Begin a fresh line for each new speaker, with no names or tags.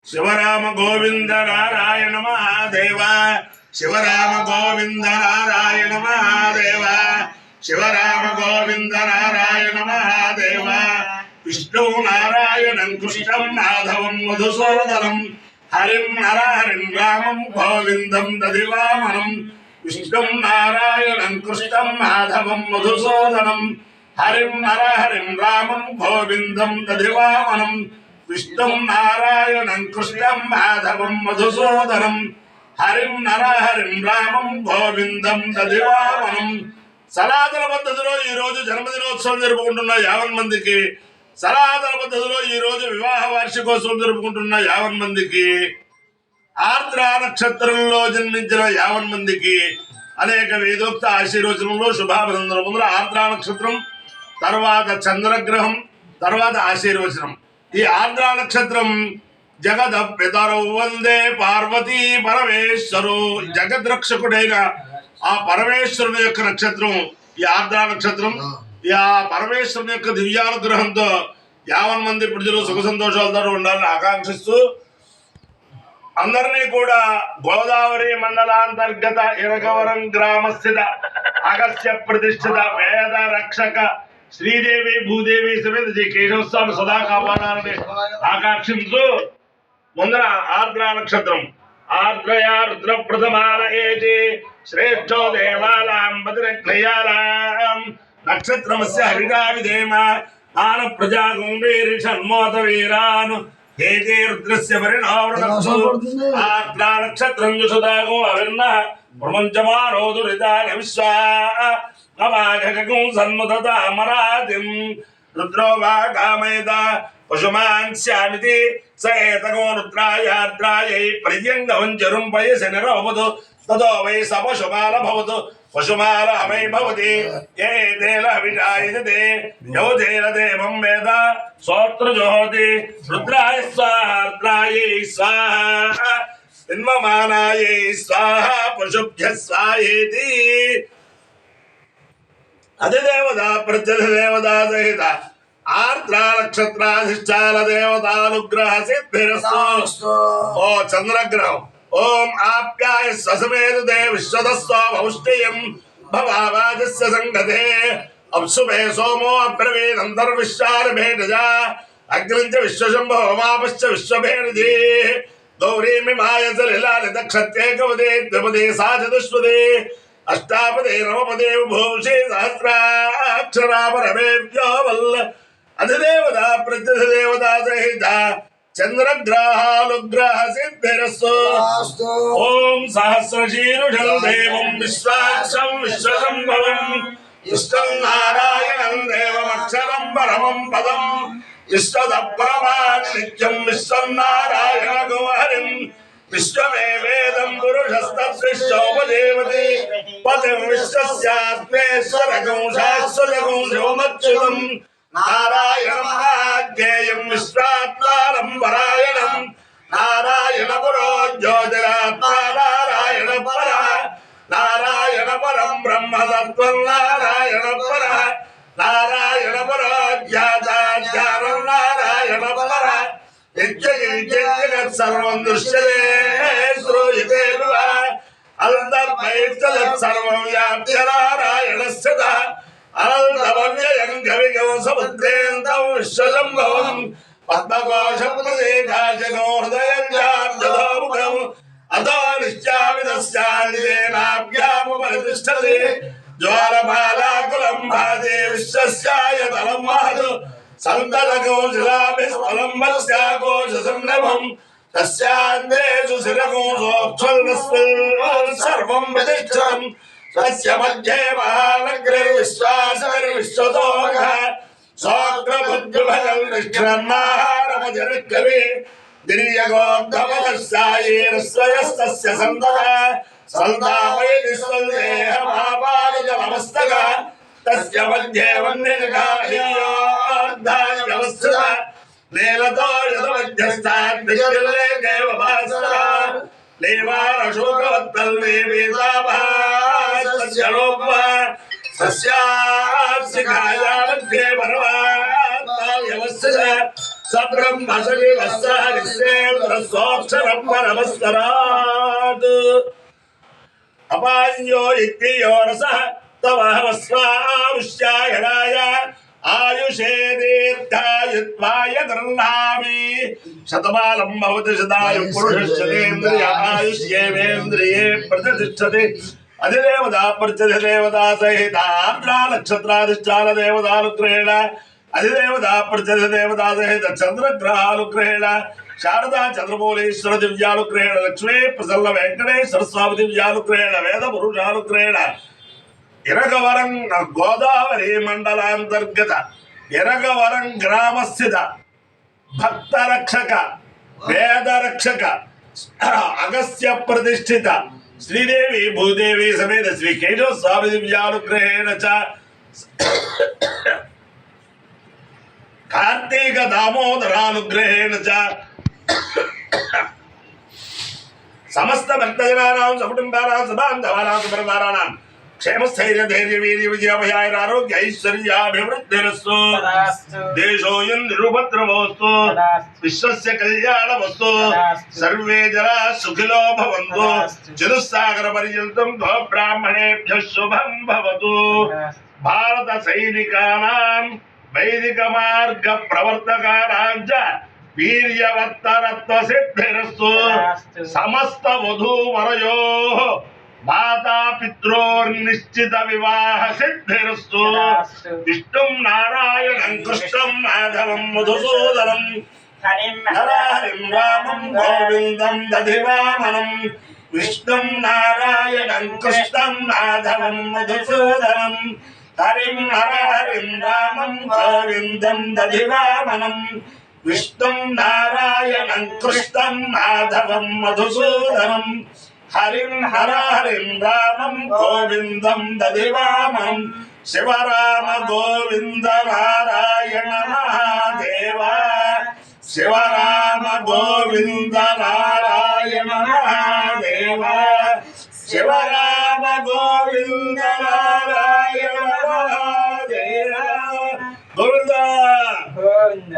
శివరామ గోవింద నారాయణ మహాదేవ శివరామ గోవింద నారాయణ మహాదేవ శివరామ గోవింద నారాయణ మహాదేవ విష్ణు నారాయణం కృష్ణం మాధవం మధుసూదనం హరిం నరహరిం రామం గోవిందం దదివామనం విష్ణు నారాయణం కృష్ణం మాధవం మధుసూదనం హరిం నరహరిం రామం గోవిందం దదివామనం విష్ణుం నారాయణం కృష్ణం మాధవం మధుసూదనం హరిం నరహరిం రామం గోవిందం దదివామనం. సనాతన పద్ధతిలో ఈ రోజు జన్మదినోత్సవం జరుపుకుంటున్న 50 మందికి, సనాతన పద్ధతిలో ఈ రోజు వివాహ వార్షికోత్సవం జరుపుకుంటున్న 50 మందికి, ఆర్ద్ర నక్షత్రంలో జన్మించిన 50 మందికి అనేక వేదోక్త ఆశీర్వచనంలో శుభాభినందనములు. ఆర్ద్ర నక్షత్రం తర్వాత చంద్రగ్రహం తర్వాత ఆశీర్వచనం. ఈ ఆర్ద్ర నక్షత్రం జగద పితరౌ వందే పార్వతీ పరమేశ్వరు, జగద్రక్షకుడైన ఆ పరమేశ్వరుని యొక్క నక్షత్రం ఈ ఆర్ద్ర నక్షత్రం. ఈ ఆ పరమేశ్వరుని యొక్క దివ్యానుగ్రహంతో 50 మంది ప్రజలు సుఖ సంతోషాలతో ఉండాలని ఆకాంక్షిస్తూ అందరినీ కూడా గోదావరి మండలాంతర్గత ఇరగవరం గ్రామస్థిత అగస్త్య ప్రతిష్ఠిత వేద రక్షక శ్రీదేవి భూదేవి సమేత శ్రీ కేశవస్వామి సదా కాపాడాలని ఆకాంక్షించు ముందర ఆర్ద్ర నక్షత్రం ఆర్ద్రయా రుద్ర ప్రథమాల ఏటి శ్రేష్టో దేవాలాం భద్రక్లయాలాం నక్షత్రమస్య హరిగా విధేమ ఆన ప్రజాగం వీరిషన్మోత వీరాన్ హేతే రుద్రస్య పరిణావృణక్షు ఆర్ద్ర నక్షత్రం సుదాగం అవిర్ణ ప్రపంచమానో దురితాని విశ్వా అవాఘకం సన్ముదతామరాతిం రుద్రో వా కామయత పశుమాన్ స్యామితి స ఏతగో రుద్రాయార్ద్రాయై పర్యంగవం చరుం పయసి నిరవదు తదో వై స పశుమాల భవతు పశుమాల వై భవతి ఏతేన విజాయతే యోధేన దేవం వేద సోత్ర జోహతి రుద్రాయ స్వార్ద్రాయై స్వాహా జన్మమానాయై స్వాహా పశుభ్య స్వాహేతి. అధిదేవత ప్రత్యధిదేవత సహిత ఆర్ద్ర నక్షత్రాధిష్టాన దేవతానుగ్రహ సిద్ధిరస్తు. ఓ చంద్రగ్రహం ఓం ఆప్యాయ ససమేదే విశ్వదస్వ భౌష్టియం భవావాదిస్య సంగతే అప్సుభే సోమో అబ్రవీనంతర్విశ్వారభేటజ అగ్నించ విశ్వశంభవమాపశ్చ విశ్వభేనజీ గౌరీమిమాయ సలిలాలిత క్షత్యేకవదే ద్విపదే సా చతుష్పదే అష్టాపదే నవపదే భూషి సహస్రాక్షరాపరమేభ్యో వల్ల అధిదేవత ప్రత్యధిదేవత సహిత చంద్రగ్రహానుగ్రహ సిద్ధిరస్తు. ఓం సహస్రశీరుషం దేవం విశ్వాక్షం విశ్వసంభవం విష్ణుం నారాయణం దేవమక్షరం పరమం పదం విశ్వద పరమాన్ నిత్యం విశ్వం నారాయణ గోహరిం విశ్వమేవేదం పురుషస్తద్విశ్వోపదేవతే పదం విశ్వస్యాత్మేశ్వరగం శాశ్వతగం శివమచ్యుతం నారాయణమహాజ్ఞేయం విశ్వాత్మానం పరాయణం నారాయణ పురో జ్యోతిరాత్మా నారాయణ పర నారాయణ పరం బ్రహ్మతత్వం నారాయణ పర నారాయణ పరో జ్ఞాతాజ్ఞానం నారాయణ పర సర్వం దృశ్యతే శ్రూయతే అనంతర్మయత్సర్వం వ్యాప్య నారాయణస్య అనంతమవ్యయం కవిగం సముద్రేంతం విశ్వసంభవం పద్మకోశం ప్రదేశాచకో హృదయం జార్జదోముఖం అతో నిశ్చామితస్యాదిదేనాభ్యాముపరితిష్టతే జ్వాలమాలాకులం భాదే విశ్వస్యాయతలం మహదు సంతలకోశిలాభిస్ఫలం మత్స్యాకోశసంనభం తస్యాందేషు శిరకోశోక్షుల్నస్మిల్ సర్వం ప్రతిష్ఠితం తస్య మధ్యే మహానగ్రవిశ్వాసవిశ్వతోః సోగ్రబుద్ధిభజం నిష్క్రన్నాహారమజరికవి దిర్యగోద్ధమదస్యాయేరస్వయస్తస్య సంతః సంతాపయతి స్వల్దేహమాపాదజలమస్తక తస్య మధ్యే వన్యజగాహ్యోర్ధాయ వ్యవస్థిత నీలతో యథమధ్యస్థాద్విజలేకేవ భాస్కర లేవారశోకవత్తల్నే వేదాభాసస్య లోప సస్యాశిఖాయా మధ్యే పరమాత్మా వ్యవస్థిత సబ్రహ్మసోక్షరం పరమస్కరాత్ అపాన్యో ఇత్యో రసః తవహవస్వాముష్యాయణాయ ఆయుషే దీర్ఘాయుత్వాయ గృహ్ణామి శతమానం భవతి శతాయు పురుషేంద్రియ ఆయుష్యేంద్రియే ప్రతిష్టతి అధిదేవతా ప్రత్యధిదేవతా సహిత ఆర్ద్రా నక్షత్రాధిష్టాన దేవతానుగ్రహేణ అధిదేవతా ప్రత్యధిదేవతా సహిత చంద్రగ్రహానుగ్రహేణ శారదా చంద్రమౌళీశ్వర దివ్యానుగ్రహేణ లక్ష్మీ ప్రసన్న వెంకటేశ్వర స్వామి దివ్యానుగ్రహేణ వేద పురుషానుగ్రహేణ ఇరగవరం గోదావరి మండలాంతర్గత ఇరగవరం గ్రామస్థిత భక్త రక్షక వేద రక్షక అగస్త్య ప్రతిష్ఠిత శ్రీదేవి భూదేవి సమేత శ్రీ కేశవ స్వామి దివ్యానుగ్రహేణ చ కార్తీక దామోదరానుగ్రహేణ చ సమస్త భక్తజనానాం సకుటుంబానాం సబాంధవానాం సుపరివారాణాం క్షేమస్థైర్య ధైర్య వీర్య విజయభయాయ ఆరోగ్య ఐశ్వర్యాభివృద్ధిరస్తు దేశోయం నిరుపద్రవోస్తు విశ్వస్య కళ్యాణమస్తు సర్వే జనా సుఖినో భవంతు చతుస్సాగర పర్యంతం గోబ్రాహ్మణేభ్యః శుభం భవతు భారత సైనికానాం వైదిక మార్గ ప్రవర్తకానాం చ వీర్యవత్తరత్వ సిద్ధిరస్తు సమస్త వధూవరయోః మాతా పిత్రోర్నిశ్చిత వివాహ సిద్ధిరస్తు విష్ణుం నారాయణం కృష్ణం మాధవం మధుసూదనం హరిం రామం గోవిందం దధివామనం విష్ణుం నారాయణం కృష్ణం మాధవం మధుసూదనం హరిం రామం గోవిందం దధివామనం విష్ణుం నారాయణం కృష్ణం మాధవం మధుసూదనం హరిం రామం గోవిందం దధివామనం శివరామ గోవింద నారాయణ మహాదేవ శివరామ గోవింద నారాయణ మహాదేవ శివరామ గోవింద నారాయణ మహాదేవ గోవింద గోవింద